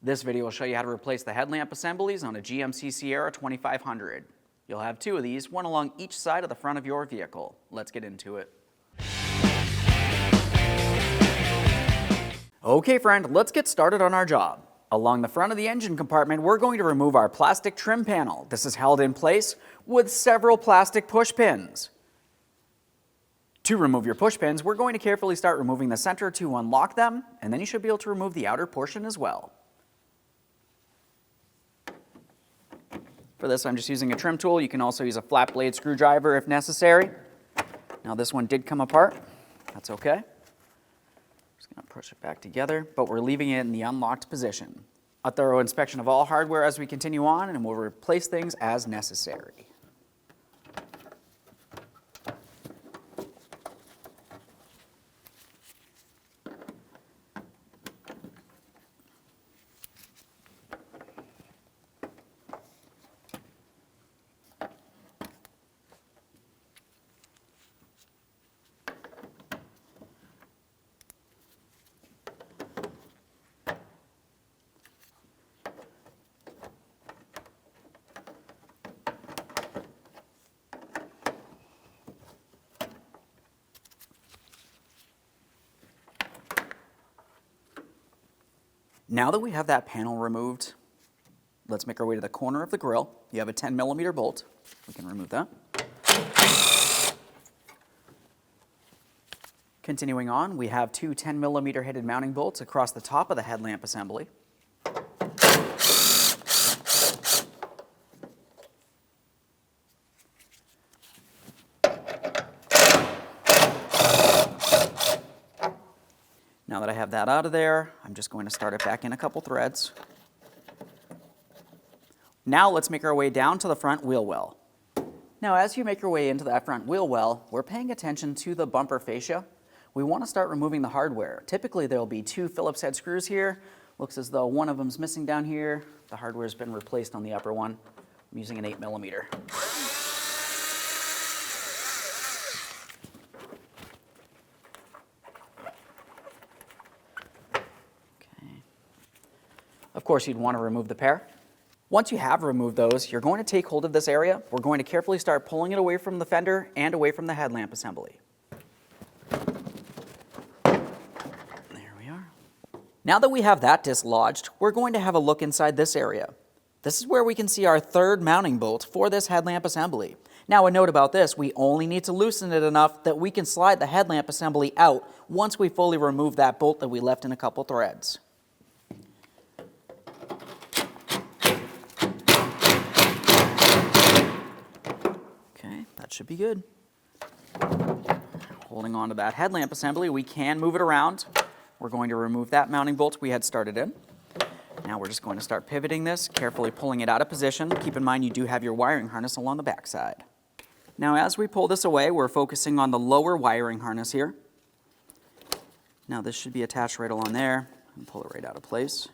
This video will show you how to replace the headlamp assemblies on a GMC Sierra 2500. You'll have two of these, one along each side of the front of your vehicle. Let's get into it. Okay friend, let's get started on our job. Along the front of the engine compartment, we're going to remove our plastic trim panel. This is held in place with several plastic push pins. To remove your push pins, we're going to carefully start removing the center to unlock them, and then you should be able to remove the outer portion as well. For this, I'm just using a trim tool. You can also use a flat blade screwdriver if necessary. Now this one did come apart. That's okay. Just going to push it back together, but we're leaving it in the unlocked position. A thorough inspection of all hardware as we continue on, and we'll replace things as necessary. Now that we have that panel removed, let's make our way to the corner of the grill. You have a 10mm bolt. We can remove that. Continuing on, we have two 10mm headed mounting bolts across the top of the headlamp assembly. Now that I have that out of there, I'm just going to start it back in a couple threads. Now let's make our way down to the front wheel well. Now as you make your way into that front wheel well, we're paying attention to the bumper fascia. We want to start removing the hardware. Typically there will be two Phillips head screws here. Looks as though one of them's missing down here. The hardware has been replaced on the upper one. I'm using an 8mm. Of course, you'd want to remove the pair. Once you have removed those, you're going to take hold of this area. We're going to carefully start pulling it away from the fender and away from the headlamp assembly. There we are. Now that we have that dislodged, we're going to have a look inside this area. This is where we can see our third mounting bolt for this headlamp assembly. Now a note about this, we only need to loosen it enough that we can slide the headlamp assembly out once we fully remove that bolt that we left in a couple threads. That should be good. Holding on to that headlamp assembly, we can move it around. We're going to remove that mounting bolt we had started in. Now we're just going to start pivoting this, carefully pulling it out of position. Keep in mind you do have your wiring harness along the back side. Now as we pull this away, we're focusing on the lower wiring harness here. Now this should be attached right along there, and pull it right out of place.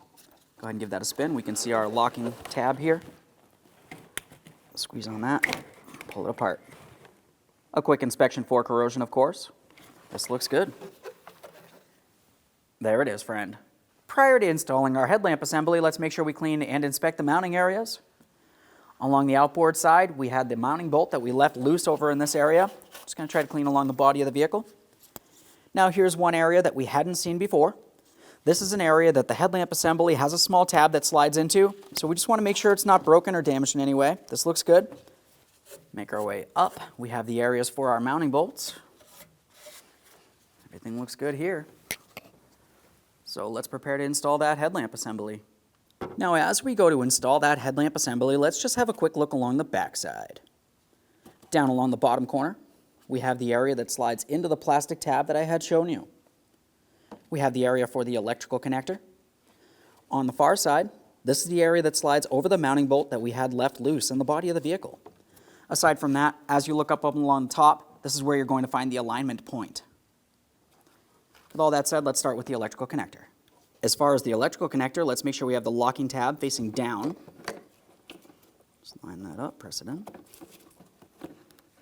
Go ahead and give that a spin. We can see our locking tab here. Squeeze on that, pull it apart. A quick inspection for corrosion, of course. This looks good. There it is, friend. Prior to installing our headlamp assembly, let's make sure we clean and inspect the mounting areas. Along the outboard side, we had the mounting bolt that we left loose over in this area. Just going to try to clean along the body of the vehicle. Now here's one area that we hadn't seen before. This is an area that the headlamp assembly has a small tab that slides into, so we just want to make sure it's not broken or damaged in any way. This looks good. Make our way up. We have the areas for our mounting bolts. Everything looks good here. So let's prepare to install that headlamp assembly. Now as we go to install that headlamp assembly, let's just have a quick look along the back side. Down along the bottom corner, we have the area that slides into the plastic tab that I had shown you. We have the area for the electrical connector. On the far side, this is the area that slides over the mounting bolt that we had left loose in the body of the vehicle. Aside from that, as you look up along the top, this is where you're going to find the alignment point. With all that said, let's start with the electrical connector. As far as the electrical connector, let's make sure we have the locking tab facing down. Just line that up, press it in.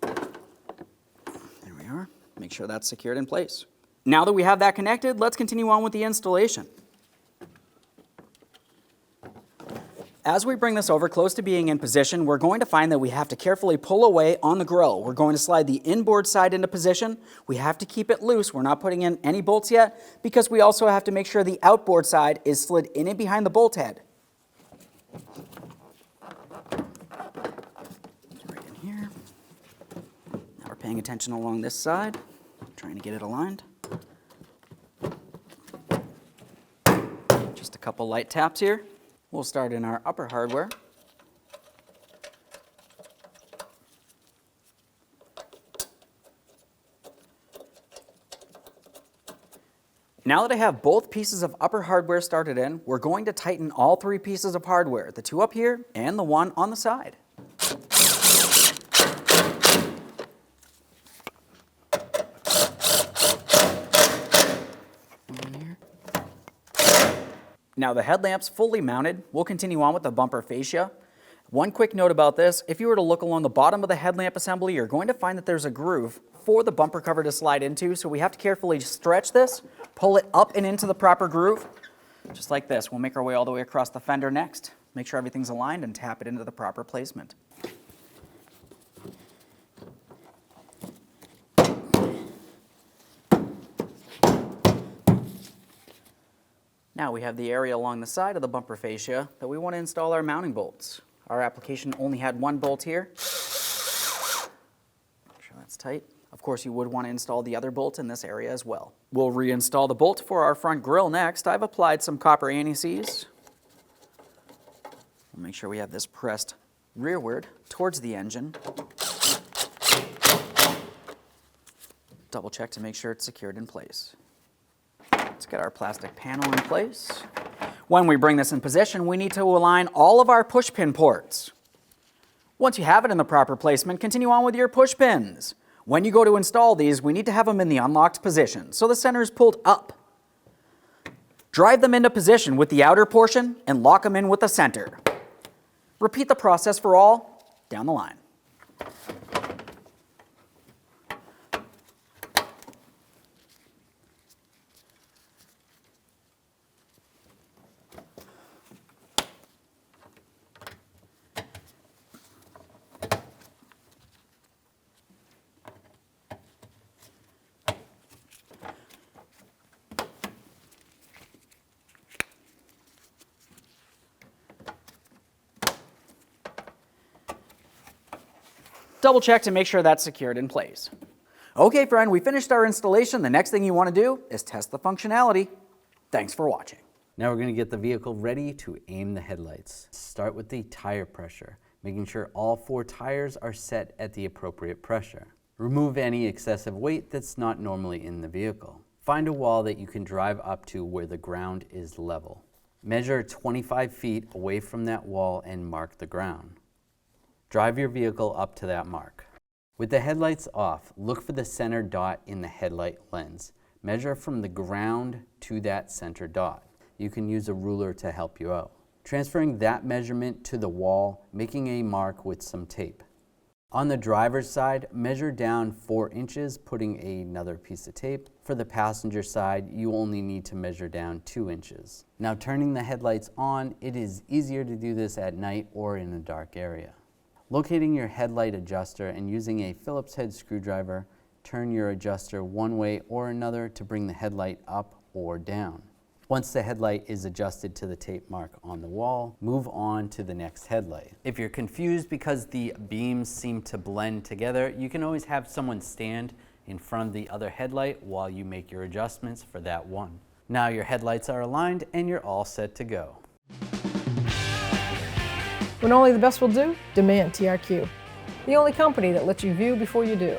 There we are. Make sure that's secured in place. Now that we have that connected, let's continue on with the installation. As we bring this over close to being in position, we're going to find that we have to carefully pull away on the grill. We're going to slide the inboard side into position. We have to keep it loose. We're not putting in any bolts yet because we also have to make sure the outboard side is slid in and behind the bolt head. Right in here. Now we're paying attention along this side, trying to get it aligned. Just a couple light taps here. We'll start in our upper hardware. Now that I have both pieces of upper hardware started in, we're going to tighten all three pieces of hardware, the two up here and the one on the side. Now the headlamp's fully mounted. We'll continue on with the bumper fascia. One quick note about this, if you were to look along the bottom of the headlamp assembly, you're going to find that there's a groove for the bumper cover to slide into, so we have to carefully stretch this, pull it up and into the proper groove, just like this. We'll make our way all the way across the fender next, make sure everything's aligned, and tap it into the proper placement. Now we have the area along the side of the bumper fascia that we want to install our mounting bolts. Our application only had one bolt here. Make sure that's tight. Of course, you would want to install the other bolt in this area as well. We'll reinstall the bolt for our front grille next. I've applied some copper anti-seize. We'll make sure we have this pressed rearward towards the engine. Double check to make sure it's secured in place. Let's get our plastic panel in place. When we bring this in position, we need to align all of our push pin ports. Once you have it in the proper placement, continue on with your push pins. When you go to install these, we need to have them in the unlocked position, so the center is pulled up. Drive them into position with the outer portion and lock them in with the center. Repeat the process for all down the line. Double check to make sure that's secured in place. Okay, friend, we finished our installation. The next thing you want to do is test the functionality. Thanks for watching. Now we're going to get the vehicle ready to aim the headlights. Start with the tire pressure, making sure all 4 tires are set at the appropriate pressure. Remove any excessive weight that's not normally in the vehicle. Find a wall that you can drive up to where the ground is level. Measure 25 feet away from that wall and mark the ground. Drive your vehicle up to that mark. With the headlights off, look for the center dot in the headlight lens. Measure from the ground to that center dot. You can use a ruler to help you out. Transferring that measurement to the wall, making a mark with some tape. On the driver's side, measure down 4 inches, putting another piece of tape. For the passenger side, you only need to measure down 2 inches. Now turning the headlights on, it is easier to do this at night or in a dark area. Locating your headlight adjuster and using a Phillips head screwdriver, turn your adjuster one way or another to bring the headlight up or down. Once the headlight is adjusted to the tape mark on the wall, move on to the next headlight. If you're confused because the beams seem to blend together, you can always have someone stand in front of the other headlight while you make your adjustments for that one. Now your headlights are aligned and you're all set to go. When only the best will do, demand TRQ. The only company that lets you view before you do.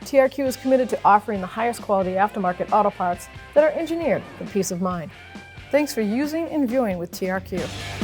TRQ is committed to offering the highest quality aftermarket auto parts that are engineered for peace of mind. Thanks for using and viewing with TRQ.